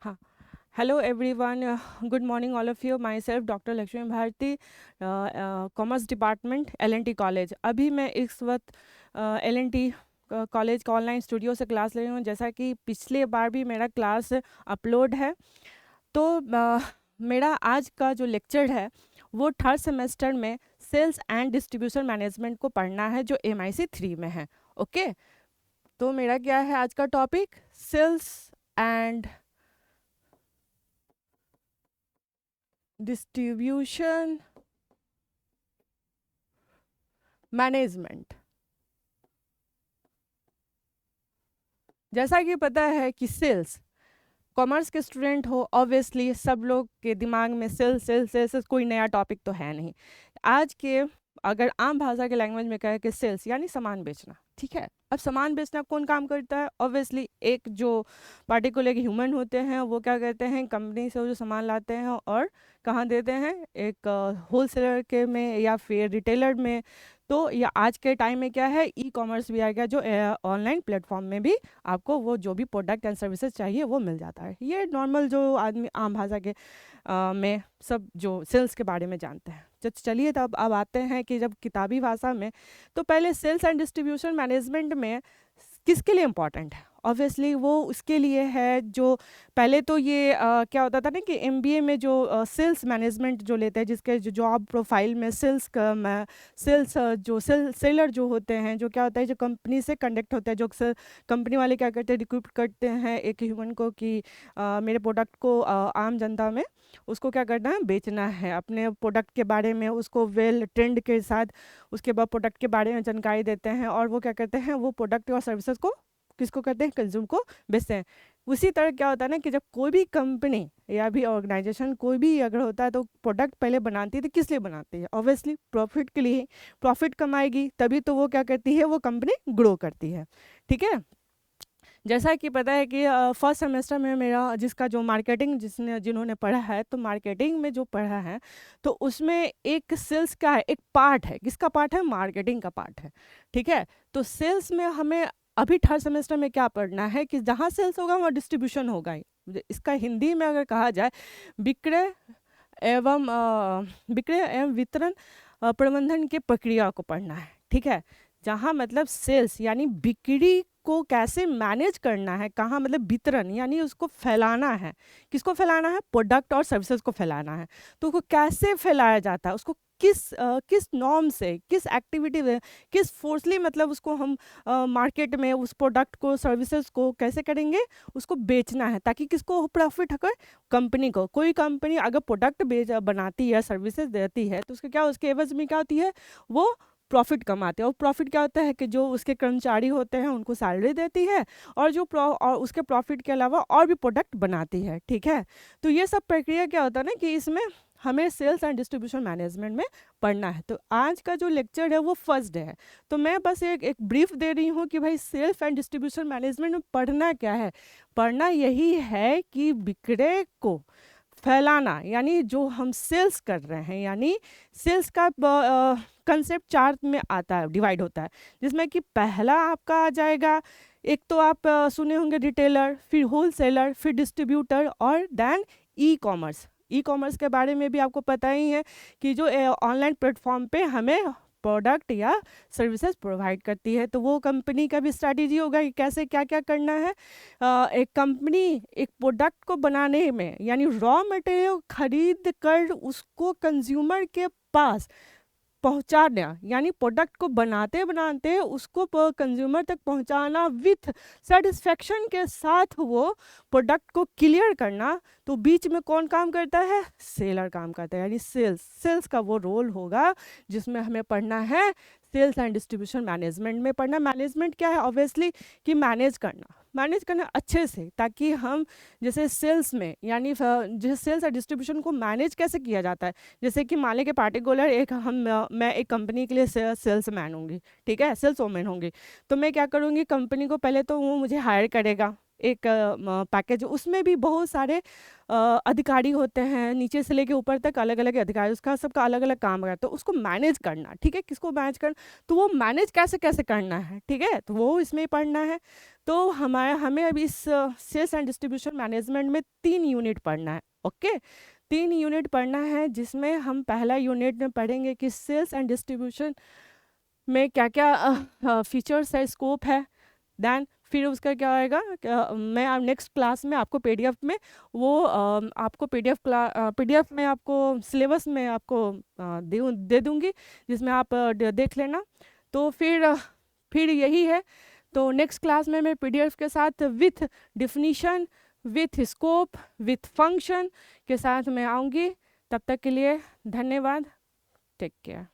हाँ, hello everyone, good morning all of you. Myself doctor Lakshmi Bharati, commerce department LNT college. अभी मैं इस वक्त LNT कॉलेज का ऑनलाइन स्टूडियो से क्लास ले रही हूँ। जैसा कि पिछले बार भी मेरा क्लास अपलोड है, तो मेरा आज का जो लेक्चर है वो थर्ड सेमेस्टर में सेल्स एंड डिस्ट्रीब्यूशन मैनेजमेंट को पढ़ना है, जो MIC 3 में है। ओके, तो मेरा क्या है आज का topic? Sales and distribution management. जैसा कि पता है कि सेल्स, कॉमर्स के स्टूडेंट हो, ऑब्वियसली सब लोग के दिमाग में सेल्स सेल्स सेल्स कोई नया टॉपिक तो है नहीं। आज के अगर आम भाषा के लैंग्वेज में कहे कि सेल्स यानी सामान बेचना, ठीक है। अब सामान बेचना कौन काम करता है? ऑब्वियसली एक जो पार्टिकुलर ह्यूमन होते हैं वो क्या करते हैं, कंपनी से वो जो सामान लाते हैं और कहाँ देते हैं, एक होलसेलर के में या फिर रिटेलर में। तो या आज के टाइम में क्या है, ई-कॉमर्स भी आ गया, जो ऑनलाइन प्लेटफॉर्म में भी आपको वो जो भी प्रोडक्ट एंड सर्विसेज चाहिए वो मिल जाता है। ये नॉर्मल जो आदमी आम भाषा के में सब जो सेल्स के बारे में जानते हैं। चलिए तब अब आते हैं कि जब किताबी भाषा में, तो पहले सेल्स एंड डिस्ट्रीब्यूशन मैनेजमेंट में किसके लिए इम्पॉर्टेंट है? ऑब्वियसली वो उसके लिए है जो पहले तो ये क्या होता था ना कि MBA में जो सेल्स मैनेजमेंट जो लेते हैं, जिसके जो जॉब प्रोफाइल में सेल्स जो सेलर जो होते हैं, जो क्या होता है, जो कंपनी से कंडक्ट होता है, जो कंपनी वाले क्या करते हैं, रिक्रूट करते हैं एक ह्यूमन को कि मेरे प्रोडक्ट को आम जनता में उसको क्या करना है, बेचना है। अपने प्रोडक्ट के बारे में उसको वेल ट्रेंड के साथ उसके बाद प्रोडक्ट के बारे में जानकारी देते हैं, और वो क्या करते हैं, वो प्रोडक्ट और सर्विसेज को किसको कहते हैं, कंज्यूम को बेचते हैं। उसी तरह क्या होता है ना कि जब कोई भी कंपनी या भी ऑर्गेनाइजेशन कोई भी अगर होता है तो प्रोडक्ट पहले बनाती है तो किस लिए बनाती है? ऑब्वियसली प्रॉफिट के लिए। प्रॉफिट कमाएगी तभी तो वो क्या करती है, वो कंपनी ग्रो करती है। ठीक है, जैसा कि पता है कि फर्स्ट सेमेस्टर में मेरा जिसका जो मार्केटिंग जिन्होंने पढ़ा है, तो मार्केटिंग में जो पढ़ा है तो उसमें एक सेल्स का है, एक पार्ट है। किसका पार्ट है? मार्केटिंग का पार्ट है। ठीक है, तो सेल्स में हमें अभी थर्ड सेमेस्टर में क्या पढ़ना है कि जहाँ सेल्स होगा वहाँ डिस्ट्रीब्यूशन होगा ही। इसका हिंदी में अगर कहा जाए, विक्रय एवं वितरण प्रबंधन की प्रक्रिया को पढ़ना है। ठीक है, जहाँ मतलब सेल्स यानी बिक्री को कैसे मैनेज करना है, कहाँ मतलब वितरण यानी उसको फैलाना है। किसको फैलाना है? प्रोडक्ट और सर्विसेज को फैलाना है। तो उसको कैसे फैलाया जाता है, उसको किस नॉर्म से, किस एक्टिविटी में, किस फोर्सली मतलब उसको हम मार्केट में उस प्रोडक्ट को सर्विसेज को कैसे करेंगे, उसको बेचना है ताकि किसको प्रॉफिट हो? कंपनी को। कोई कंपनी अगर प्रोडक्ट बनाती है, सर्विसेज देती है, तो उसके क्या, उसके एवज में क्या होती है, वो प्रॉफिट कमाते हैं। और प्रॉफिट क्या होता है कि जो उसके कर्मचारी होते हैं उनको सैलरी देती है, और जो और उसके प्रॉफिट के अलावा और भी प्रोडक्ट बनाती है। ठीक है, तो ये सब प्रक्रिया क्या होता है ना कि इसमें हमें सेल्स एंड डिस्ट्रीब्यूशन मैनेजमेंट में पढ़ना है। तो आज का जो लेक्चर है वो फर्स्ट डे है, तो मैं बस एक ब्रीफ दे रही हूँ कि भाई सेल्स एंड डिस्ट्रीब्यूशन मैनेजमेंट में पढ़ना क्या है। पढ़ना यही है कि विक्रय को फैलाना, यानी जो हम सेल्स कर रहे हैं, यानी सेल्स का कंसेप्ट चार में आता है, डिवाइड होता है, जिसमें कि पहला आपका आ जाएगा, एक तो आप सुने होंगे रिटेलर, फिर होलसेलर, फिर डिस्ट्रीब्यूटर, और देन ई-कॉमर्स। ई-कॉमर्स के बारे में भी आपको पता ही है कि जो ऑनलाइन प्लेटफॉर्म पे हमें प्रोडक्ट या सर्विसेज प्रोवाइड करती है। तो वो कंपनी का भी स्ट्रैटेजी होगा कि कैसे क्या क्या करना है। एक कंपनी एक प्रोडक्ट को बनाने में, यानी रॉ मटेरियल खरीद कर उसको कंज्यूमर के पास पहुंचाना, यानी प्रोडक्ट को बनाते बनाते उसको कंज्यूमर तक पहुंचाना विथ सेटिस्फेक्शन के साथ, वो प्रोडक्ट को क्लियर करना। तो बीच में कौन काम करता है? सेलर काम करता है, यानी सेल्स का वो रोल होगा जिसमें हमें पढ़ना है सेल्स एंड डिस्ट्रीब्यूशन मैनेजमेंट में पढ़ना। मैनेजमेंट क्या है? ऑब्वियसली कि मैनेज करना अच्छे से, ताकि हम जैसे सेल्स में, यानी जैसे सेल्स और डिस्ट्रीब्यूशन को मैनेज कैसे किया जाता है। जैसे कि मान लें कि पार्टिकुलर मैं एक कंपनी के लिए सेल्स मैन होंगी, ठीक है, सेल्स वोमेन होंगी। तो मैं क्या करूँगी, कंपनी को पहले तो वो मुझे हायर करेगा एक पैकेज, उसमें भी बहुत सारे अधिकारी होते हैं, नीचे से लेके ऊपर तक अलग अलग अधिकारी, उसका सबका अलग अलग काम रहता है। तो उसको मैनेज करना, ठीक है, किसको मैनेज करना, तो वो मैनेज कैसे कैसे करना है, ठीक है, तो वो इसमें पढ़ना है। तो हमें अभी इस सेल्स एंड डिस्ट्रीब्यूशन मैनेजमेंट में 3 यूनिट पढ़ना है। ओके, 3 यूनिट पढ़ना है, जिसमें हम पहला यूनिट में पढ़ेंगे कि सेल्स एंड डिस्ट्रीब्यूशन में क्या क्या फीचर्स है, स्कोप है। देन फिर उसका क्या होएगा, मैं नेक्स्ट क्लास में आपको पीडीएफ में वो आपको पीडीएफ में आपको सिलेबस में आपको दे दूंगी, जिसमें आप देख लेना। तो फिर यही है। तो नेक्स्ट क्लास में मैं पीडीएफ के साथ with definition, with scope, with function के साथ मैं आऊँगी। तब तक के लिए धन्यवाद। Take care.